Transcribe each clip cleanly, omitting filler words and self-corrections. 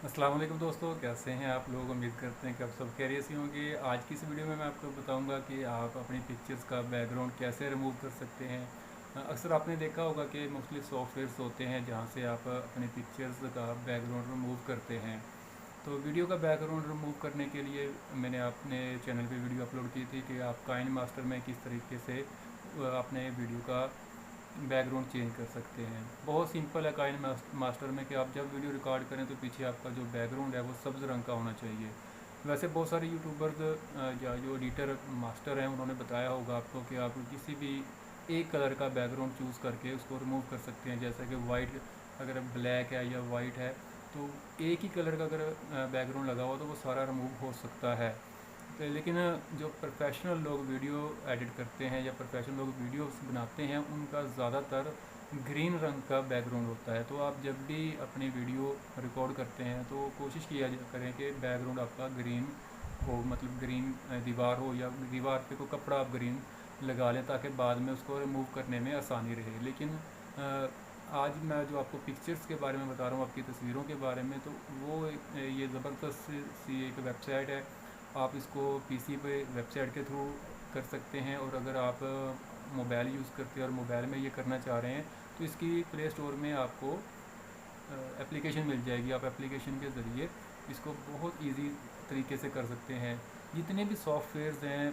अस्सलाम वालेकुम दोस्तों, कैसे हैं आप लोग। उम्मीद करते हैं कि आप सब खैरियत से होंगे। आज की इस वीडियो में मैं आपको बताऊंगा कि आप अपनी पिक्चर्स का बैकग्राउंड कैसे रिमूव कर सकते हैं। अक्सर आपने देखा होगा कि मुख्तलिफ सॉफ्टवेयर्स होते हैं जहां से आप अपनी पिक्चर्स का बैकग्राउंड रिमूव करते हैं। तो वीडियो का बैकग्राउंड रिमूव करने के लिए मैंने अपने चैनल पे वीडियो अपलोड की थी कि आप काइन मास्टर में किस तरीके से अपने वीडियो का बैकग्राउंड चेंज कर सकते हैं। बहुत सिंपल है काइन मास्टर में कि आप जब वीडियो रिकॉर्ड करें तो पीछे आपका जो बैकग्राउंड है वो सब्ज़ रंग का होना चाहिए। वैसे बहुत सारे यूट्यूबर्स या जो एडिटर मास्टर हैं उन्होंने बताया होगा आपको कि आप किसी भी एक कलर का बैकग्राउंड चूज़ करके उसको रिमूव कर सकते हैं। जैसे कि वाइट, अगर ब्लैक है या वाइट है तो एक ही कलर का अगर बैकग्राउंड लगा हुआ तो वो सारा रिमूव हो सकता है। तो लेकिन जो प्रोफेशनल लोग वीडियो एडिट करते हैं या प्रोफेशनल लोग वीडियोस बनाते हैं उनका ज़्यादातर ग्रीन रंग का बैकग्राउंड होता है। तो आप जब भी अपनी वीडियो रिकॉर्ड करते हैं तो कोशिश किया करें कि बैकग्राउंड आपका ग्रीन हो, मतलब ग्रीन दीवार हो या दीवार पे कोई कपड़ा आप ग्रीन लगा लें ताकि बाद में उसको रिमूव करने में आसानी रहे। लेकिन आज मैं जो आपको पिक्चर्स के बारे में बता रहा हूँ, आपकी तस्वीरों के बारे में, तो वो ये ज़बरदस्त सी एक वेबसाइट है। आप इसको पीसी पे वेबसाइट के थ्रू कर सकते हैं, और अगर आप मोबाइल यूज़ करते हैं और मोबाइल में ये करना चाह रहे हैं तो इसकी प्ले स्टोर में आपको एप्लीकेशन मिल जाएगी। आप एप्लीकेशन के ज़रिए इसको बहुत इजी तरीके से कर सकते हैं। जितने भी सॉफ्टवेयर्स हैं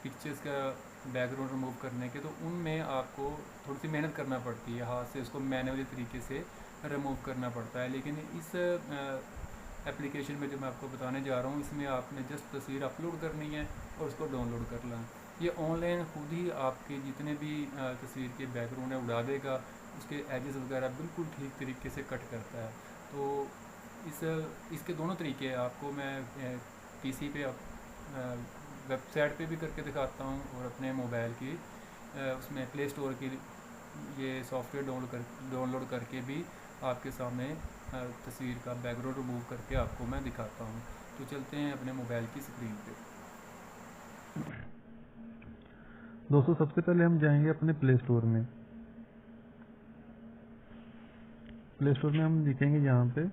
पिक्चर्स का बैकग्राउंड रिमूव करने के, तो उनमें आपको थोड़ी सी मेहनत करना पड़ती है, हाथ से उसको मैनुअली तरीके से रिमूव करना पड़ता है। लेकिन इस एप्लीकेशन में जो मैं आपको बताने जा रहा हूँ, इसमें आपने जस्ट तस्वीर अपलोड करनी है और उसको डाउनलोड कर लें। ये ऑनलाइन खुद ही आपके जितने भी तस्वीर के बैकग्राउंड है उड़ा देगा। उसके एजेस वगैरह बिल्कुल ठीक तरीके से कट करता है। तो इस इसके दोनों तरीके हैं। आपको मैं पीसी पे वेबसाइट पे भी करके दिखाता हूँ और अपने मोबाइल की उसमें प्ले स्टोर की ये सॉफ्टवेयर डाउनलोड करके भी आपके सामने तस्वीर का बैकग्राउंड रिमूव करके आपको मैं दिखाता हूँ। तो चलते हैं अपने मोबाइल की स्क्रीन पे। दोस्तों, सबसे पहले हम जाएंगे अपने प्ले स्टोर में। प्ले स्टोर में हम लिखेंगे यहाँ पे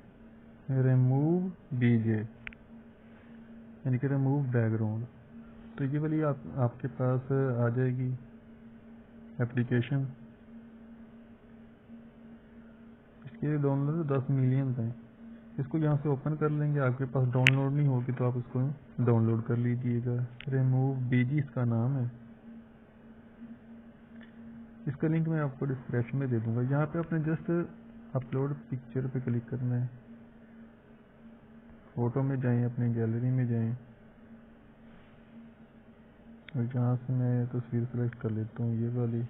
रिमूव बीजे, यानी कि रिमूव बैकग्राउंड। तो ये वाली आपके पास आ जाएगी एप्लीकेशन। इसके डाउनलोड 10 मिलियन हैं। इसको यहाँ से ओपन कर लेंगे। आपके पास डाउनलोड नहीं होगी तो आप इसको डाउनलोड कर लीजिएगा। रिमूव बीजी इसका नाम है। इसका लिंक मैं आपको डिस्क्रिप्शन में दे दूंगा। यहाँ पे आपने जस्ट अपलोड पिक्चर पे क्लिक करना है। फोटो में जाएं, अपनी गैलरी में जाएं, और जहाँ से मैं तस्वीर सेलेक्ट कर लेता हूँ ये वाली।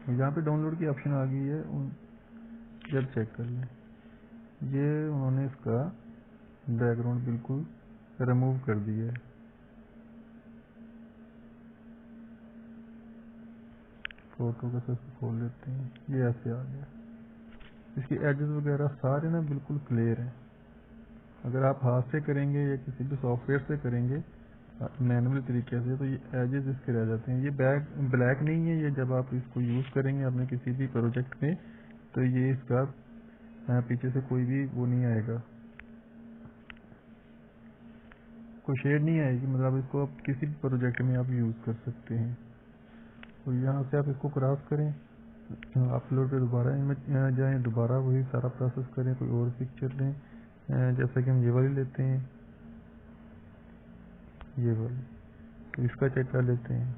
यहाँ पे डाउनलोड की ऑप्शन आ गई है। जब चेक कर लें, ये उन्होंने इसका बैकग्राउंड बिल्कुल रिमूव कर दिया है। फोटो का सबसे खोल लेते हैं, ये ऐसे आ गया। इसके एजेस वगैरह सारे ना बिल्कुल क्लियर हैं। अगर आप हाथ से करेंगे या किसी भी सॉफ्टवेयर से करेंगे मैनुअल तरीके से, तो ये एजेस इसके रह जाते हैं। ये ब्लैक नहीं है। ये जब आप इसको यूज़ करेंगे अपने किसी भी प्रोजेक्ट में, तो ये इसका पीछे से कोई भी वो नहीं आएगा, कोई शेड नहीं आएगी। मतलब इसको आप किसी भी प्रोजेक्ट में आप यूज़ कर सकते हैं। तो यहाँ से आप इसको क्रॉस करें, अपलोड पे दोबारा इमेज जाएं, दोबारा वही सारा प्रोसेस करें, कोई और पिक्चर लें। जैसा कि हम ये वाली लेते हैं, ये वाली, तो इसका चेक कर लेते हैं।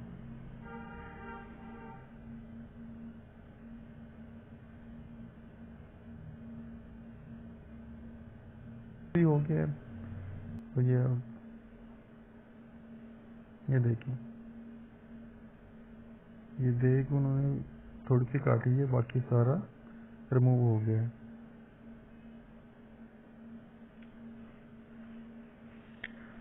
ये हो गया। तो ये देखिए, ये देख उन्होंने थोड़ी सी काटी है, बाकी सारा रिमूव हो गया है।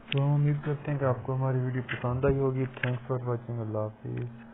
तो हम उम्मीद करते हैं कि आपको हमारी वीडियो पसंद आई होगी। Thanks for watching. अल्लाह हाफिज़।